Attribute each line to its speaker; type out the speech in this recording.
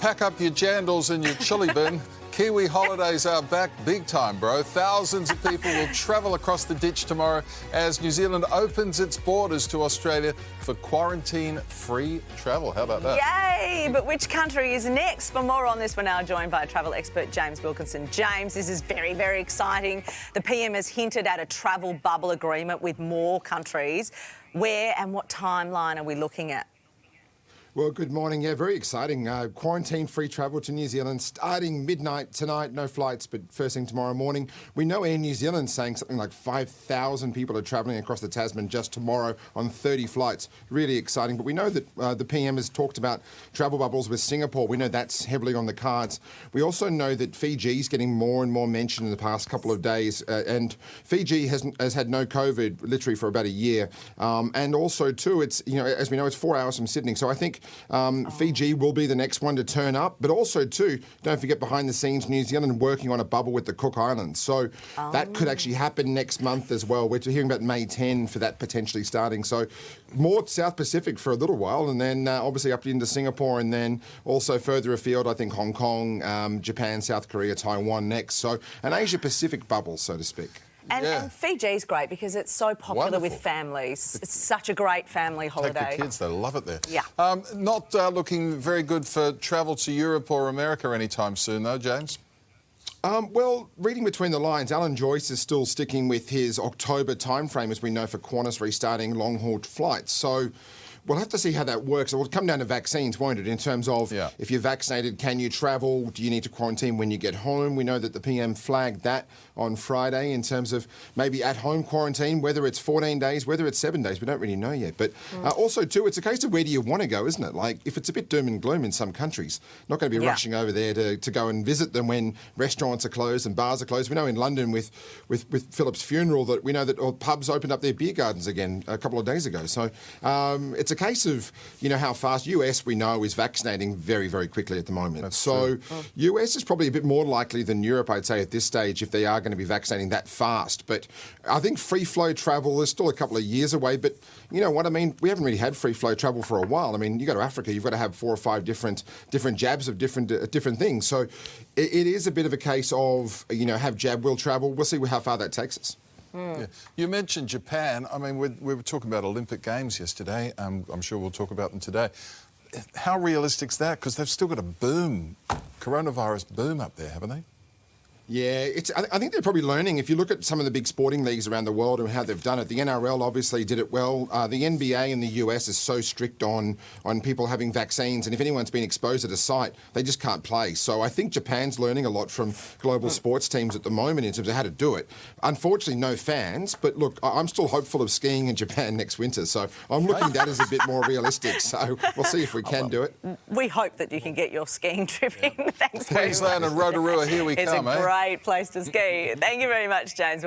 Speaker 1: pack up your jandals and your chili bin. Kiwi holidays are back big time, bro. Thousands of people will travel across the ditch tomorrow as New Zealand opens its borders to Australia for quarantine-free travel. How about that?
Speaker 2: Yay! But which country is next? For more on this, we're now joined by travel expert James Wilkinson. James, this is very, very exciting. The PM has hinted at a travel bubble agreement with more countries. Where and what timeline are we looking at?
Speaker 3: Well, good morning. Yeah, very exciting. Quarantine-free travel to New Zealand starting midnight tonight. No flights, but first thing tomorrow morning. We know Air New Zealand's saying something like 5,000 people are travelling across the Tasman just tomorrow on 30 flights. Really exciting. But we know that the PM has talked about travel bubbles with Singapore. We know that's heavily on the cards. We also know that Fiji's getting more and more mention in the past couple of days. And Fiji has had no COVID literally for about a year. And also, too, it's, you know, as we know, it's 4 hours from Sydney. So I think Fiji will be the next one to turn up, but also too, don't forget behind the scenes, New Zealand working on a bubble with the Cook Islands. So that could actually happen next month as well. We're hearing about May 10 for that potentially starting. So more South Pacific for a little while, and then obviously up into Singapore, and then also further afield, I think Hong Kong, Japan, South Korea, Taiwan next. So an Asia Pacific bubble, so to speak.
Speaker 2: And Fiji's great because it's so popular with families. It's such a great family holiday.
Speaker 1: Take the kids, they love it there.
Speaker 2: Yeah.
Speaker 1: Not looking very good for travel to Europe or America anytime soon, though, James?
Speaker 3: Well, reading between the lines, Alan Joyce is still sticking with his October timeframe, as we know, for Qantas restarting long-haul flights. So we'll have to see how that works. It will come down to vaccines, won't it, in terms of if you're vaccinated, can you travel? Do you need to quarantine when you get home? We know that the PM flagged that on Friday in terms of maybe at-home quarantine, whether it's 14 days, whether it's 7 days. We don't really know yet. But also, too, it's a case of where do you want to go, isn't it? Like, if it's a bit doom and gloom in some countries, not going to be rushing over there to go and visit them when restaurants are closed and bars are closed. We know in London with Philip's funeral that we know that pubs opened up their beer gardens again a couple of days ago. So it's a case of, you know, how fast. US, we know, is vaccinating very, very quickly at the moment.
Speaker 1: That's
Speaker 3: so
Speaker 1: true.
Speaker 3: US is probably a bit more likely than Europe, I'd say, at this stage, if they are going to be vaccinating that fast. But I think free-flow travel is still a couple of years away. But you know what I mean? We haven't really had free-flow travel for a while. I mean, you go to Africa, you've got to have 4 or 5 different jabs of different things. So it is a bit of a case of, you know, have jab, will travel. We'll see how far that takes us.
Speaker 1: Yeah. You mentioned Japan. I mean, we were talking about Olympic Games yesterday. I'm sure we'll talk about them today. How realistic is that? Because they've still got a coronavirus boom up there, haven't they?
Speaker 3: Yeah, I think they're probably learning. If you look at some of the big sporting leagues around the world and how they've done it, the NRL obviously did it well. The NBA in the US is so strict on people having vaccines, and if anyone's been exposed at a site, they just can't play. So I think Japan's learning a lot from global sports teams at the moment in terms of how to do it. Unfortunately, no fans, but look, I'm still hopeful of skiing in Japan next winter, so I'm looking at that as a bit more realistic. So we'll see if we can do it.
Speaker 2: We hope that you can get your skiing trip in. Thanks very much.
Speaker 1: Queensland and Rotorua, here we come, eh?
Speaker 2: It's a great place to ski. Thank you very much, James.